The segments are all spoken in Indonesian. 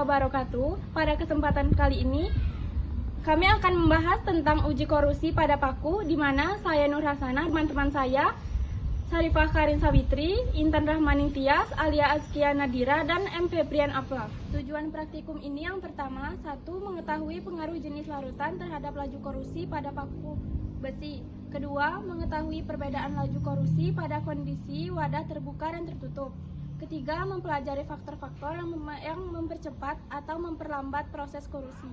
wabarakatuh. Pada kesempatan kali ini, kami akan membahas tentang uji korosi pada paku, di mana saya Nur Hasanah, teman-teman saya, Sarifah Karin Sawitri, Intan Rahmaning Tias, Alia Azkia Nadira, dan M. Febrian Aflaf. Tujuan praktikum ini yang pertama, satu, mengetahui pengaruh jenis larutan terhadap laju korosi pada paku besi. Kedua, mengetahui perbedaan laju korosi pada kondisi wadah terbuka dan tertutup. Ketiga, mempelajari faktor-faktor yang mempercepat atau memperlambat proses korosi.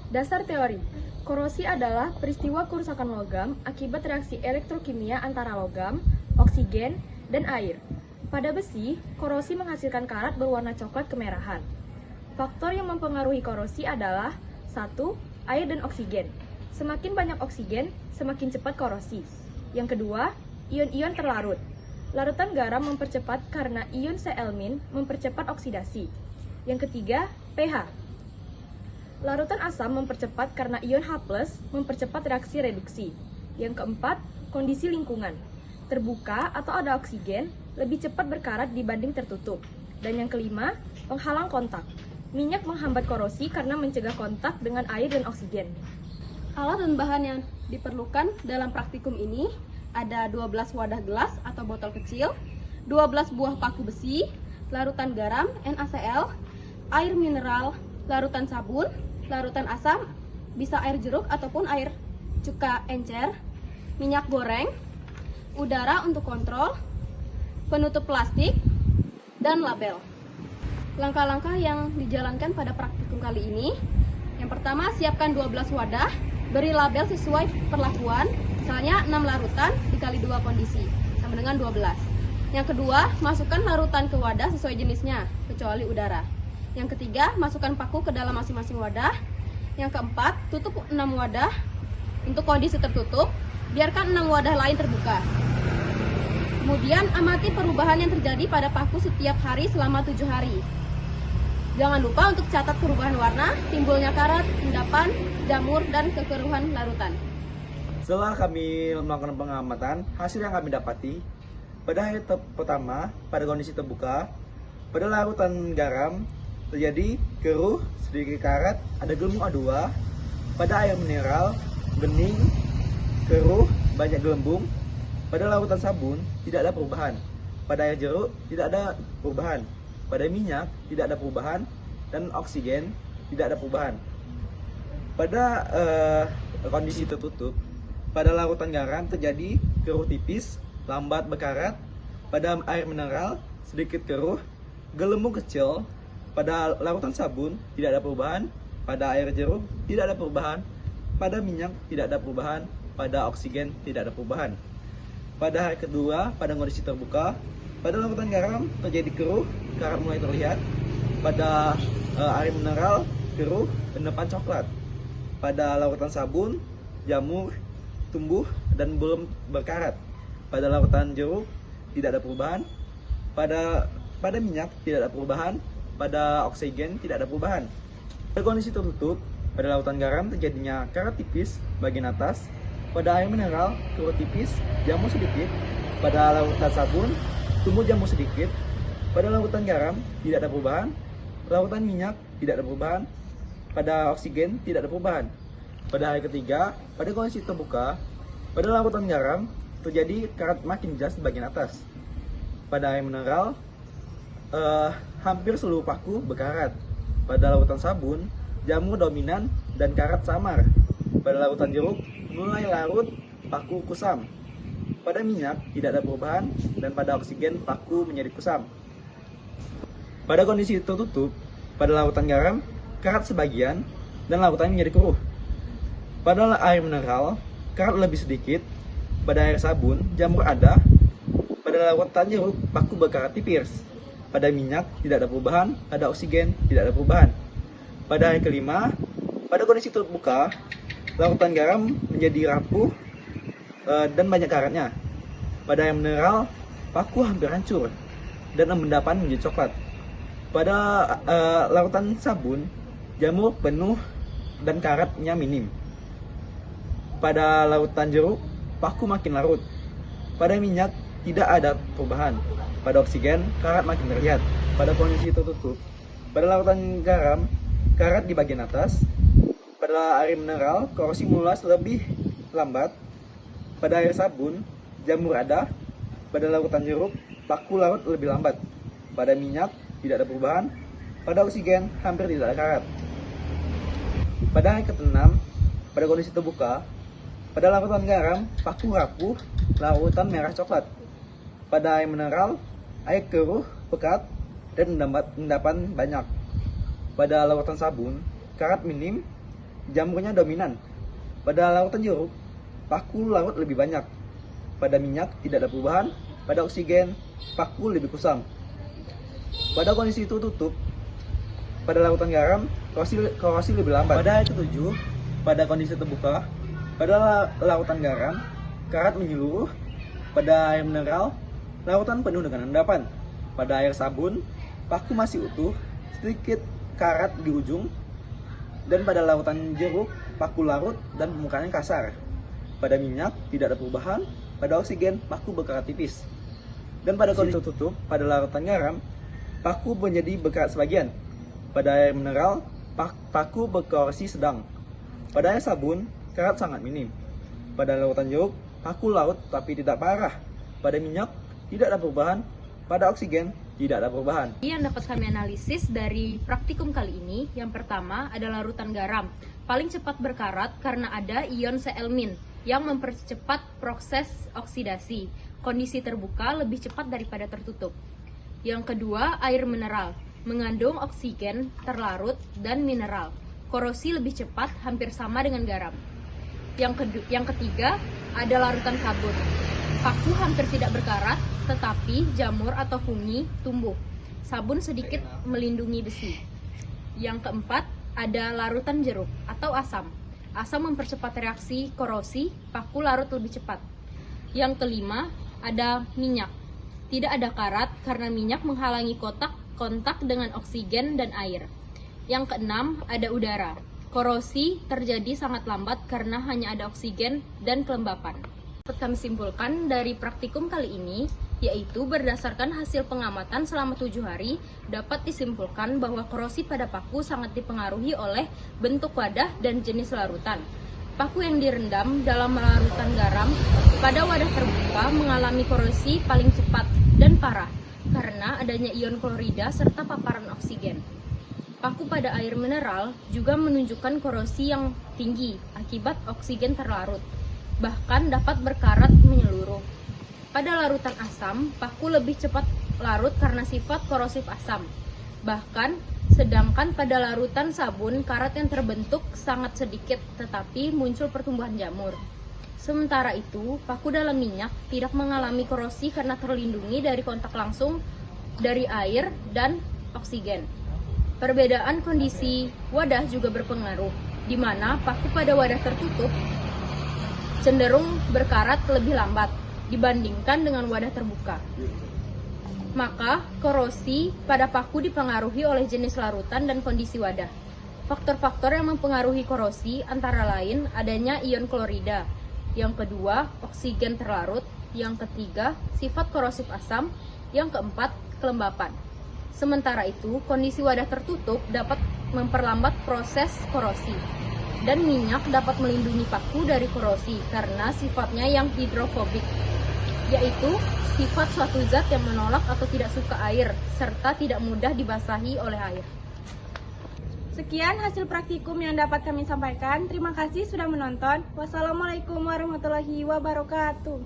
Dasar teori, korosi adalah peristiwa kerusakan logam akibat reaksi elektrokimia antara logam, oksigen, dan air. Pada besi, korosi menghasilkan karat berwarna coklat kemerahan. Faktor yang mempengaruhi korosi adalah 1. Air dan oksigen. Semakin banyak oksigen, semakin cepat korosi. Yang kedua, ion-ion terlarut. Larutan garam mempercepat karena ion Cl- mempercepat oksidasi. Yang ketiga, pH. Larutan asam mempercepat karena ion H+ mempercepat reaksi reduksi. Yang keempat, kondisi lingkungan. Terbuka atau ada oksigen lebih cepat berkarat dibanding tertutup. Dan yang kelima, penghalang kontak. Minyak menghambat korosi karena mencegah kontak dengan air dan oksigen. Alat dan bahan yang diperlukan dalam praktikum ini ada 12 wadah gelas atau botol kecil, 12 buah paku besi, larutan garam NaCl, air mineral, larutan sabun, larutan asam, bisa air jeruk ataupun air cuka encer, minyak goreng, udara untuk kontrol, penutup plastik, dan label. Langkah-langkah yang dijalankan pada praktikum kali ini, yang pertama, siapkan 12 wadah, beri label sesuai perlakuan, misalnya 6 larutan dikali 2 kondisi, sama dengan 12. Yang kedua, masukkan larutan ke wadah sesuai jenisnya, kecuali udara. Yang ketiga, masukkan paku ke dalam masing-masing wadah. Yang keempat, tutup 6 wadah untuk kondisi tertutup, biarkan 6 wadah lain terbuka. Kemudian, amati perubahan yang terjadi pada paku setiap hari selama 7 hari. Jangan lupa untuk catat perubahan warna, timbulnya karat, endapan, jamur, dan kekeruhan larutan. Setelah kami melakukan pengamatan, hasil yang kami dapati, pada hari pertama, pada kondisi terbuka, pada larutan garam, terjadi keruh, sedikit karat, ada gelembung A2, pada air mineral, bening, keruh, banyak gelembung, pada larutan sabun, tidak ada perubahan, pada air jeruk, tidak ada perubahan, pada minyak, tidak ada perubahan, dan oksigen, tidak ada perubahan. Pada kondisi tertutup, pada larutan garam terjadi keruh tipis, lambat berkarat. Pada air mineral sedikit keruh, gelembung kecil. Pada larutan sabun tidak ada perubahan. Pada air jeruk tidak ada perubahan. Pada minyak tidak ada perubahan. Pada oksigen tidak ada perubahan. Pada hari kedua, pada kondisi terbuka, pada larutan garam terjadi keruh, karat mulai terlihat. Pada air mineral keruh, endapan coklat. Pada larutan sabun, jamur tumbuh dan belum berkarat. Pada larutan jeruk tidak ada perubahan. Pada minyak tidak ada perubahan. Pada oksigen tidak ada perubahan. Pada kondisi tertutup, pada larutan garam terjadinya karat tipis bagian atas. Pada air mineral keruh tipis, jamur sedikit. Pada larutan sabun tumbuh jamur sedikit. Pada larutan garam tidak ada perubahan. Larutan minyak tidak ada perubahan. Pada oksigen tidak ada perubahan. Pada hari ketiga, pada kondisi terbuka, pada larutan garam terjadi karat makin jelas di bagian atas. Pada air mineral, hampir seluruh paku berkarat. Pada larutan sabun, jamur dominan dan karat samar. Pada larutan jeruk, mulai larut, paku kusam. Pada minyak tidak ada perubahan, dan pada oksigen paku menjadi kusam. Pada kondisi tertutup, pada larutan garam, karat sebagian, dan larutan menjadi keruh. Pada air mineral, karat lebih sedikit. Pada air sabun, jamur ada. Pada larutan jeruk, paku berkarat tipis. Pada minyak, tidak ada perubahan. Pada oksigen, tidak ada perubahan. Pada hari kelima, pada kondisi terbuka, larutan garam menjadi rapuh dan banyak karatnya. Pada air mineral, paku hampir hancur dan endapan menjadi coklat. Pada larutan sabun, jamur penuh dan karatnya minim. Pada larutan jeruk, paku makin larut. Pada minyak, tidak ada perubahan. Pada oksigen, karat makin terlihat. Pada kondisi tertutup, Pada larutan garam, karat di bagian atas. Pada air mineral, korosi meluas lebih lambat. Pada air sabun, jamur ada. Pada larutan jeruk, paku larut lebih lambat. Pada minyak, tidak ada perubahan. Pada oksigen, hampir tidak ada karat. Pada air keenam, pada kondisi terbuka, pada larutan garam, paku rapuh, larutan merah coklat. Pada air mineral, air keruh, pekat, dan endapan banyak. Pada larutan sabun, karat minim, jamurnya dominan. Pada larutan jeruk, paku larut lebih banyak. Pada minyak, tidak ada perubahan. Pada oksigen, paku lebih kusam. Pada kondisi tertutup, pada larutan garam, korosi lebih lambat. Pada air ketujuh, pada kondisi terbuka, pada larutan garam, karat menyeluruh. Pada air mineral, larutan penuh dengan endapan. Pada air sabun, paku masih utuh, sedikit karat di ujung. Dan pada larutan jeruk, paku larut dan permukaannya kasar. Pada minyak, tidak ada perubahan. Pada oksigen, paku berkarat tipis. Dan pada kondisi tertutup, pada larutan garam, paku menjadi berkarat sebagian. Pada air mineral, paku berkorosi sedang. Pada air sabun, karat sangat minim. Pada larutan jeruk, paku larut tapi tidak parah. Pada minyak, tidak ada perubahan. Pada oksigen, tidak ada perubahan. Yang dapat kami analisis dari praktikum kali ini, yang pertama adalah larutan garam. Paling cepat berkarat karena ada ion Cl- yang mempercepat proses oksidasi. Kondisi terbuka lebih cepat daripada tertutup. Yang kedua, air mineral. Mengandung oksigen, terlarut, dan mineral. Korosi lebih cepat, hampir sama dengan garam. Yang ketiga, ada larutan sabun. Paku hampir tidak berkarat, tetapi jamur atau fungi tumbuh. Sabun sedikit melindungi besi. Yang keempat, ada larutan jeruk atau asam. Asam mempercepat reaksi korosi, paku larut lebih cepat. Yang kelima, ada minyak. Tidak ada karat karena minyak menghalangi kontak dengan oksigen dan air. Yang keenam, ada udara. Korosi terjadi sangat lambat karena hanya ada oksigen dan kelembapan. Dapat kami simpulkan dari praktikum kali ini, yaitu berdasarkan hasil pengamatan selama 7 hari, dapat disimpulkan bahwa korosi pada paku sangat dipengaruhi oleh bentuk wadah dan jenis larutan. Paku yang direndam dalam larutan garam pada wadah terbuka mengalami korosi paling cepat dan parah karena adanya ion klorida serta paparan oksigen. Paku pada air mineral juga menunjukkan korosi yang tinggi akibat oksigen terlarut, bahkan dapat berkarat menyeluruh. Pada larutan asam, paku lebih cepat larut karena sifat korosif asam. Bahkan, sedangkan pada larutan sabun, karat yang terbentuk sangat sedikit, tetapi muncul pertumbuhan jamur. Sementara itu, paku dalam minyak tidak mengalami korosi karena terlindungi dari kontak langsung dari air dan oksigen. Perbedaan kondisi wadah juga berpengaruh, di mana paku pada wadah tertutup cenderung berkarat lebih lambat dibandingkan dengan wadah terbuka. Maka, korosi pada paku dipengaruhi oleh jenis larutan dan kondisi wadah. Faktor-faktor yang mempengaruhi korosi antara lain adanya ion klorida, yang kedua, oksigen terlarut, yang ketiga, sifat korosif asam, yang keempat, kelembapan. Sementara itu, kondisi wadah tertutup dapat memperlambat proses korosi, dan minyak dapat melindungi paku dari korosi karena sifatnya yang hidrofobik, yaitu sifat suatu zat yang menolak atau tidak suka air, serta tidak mudah dibasahi oleh air. Sekian hasil praktikum yang dapat kami sampaikan. Terima kasih sudah menonton. Wassalamualaikum warahmatullahi wabarakatuh.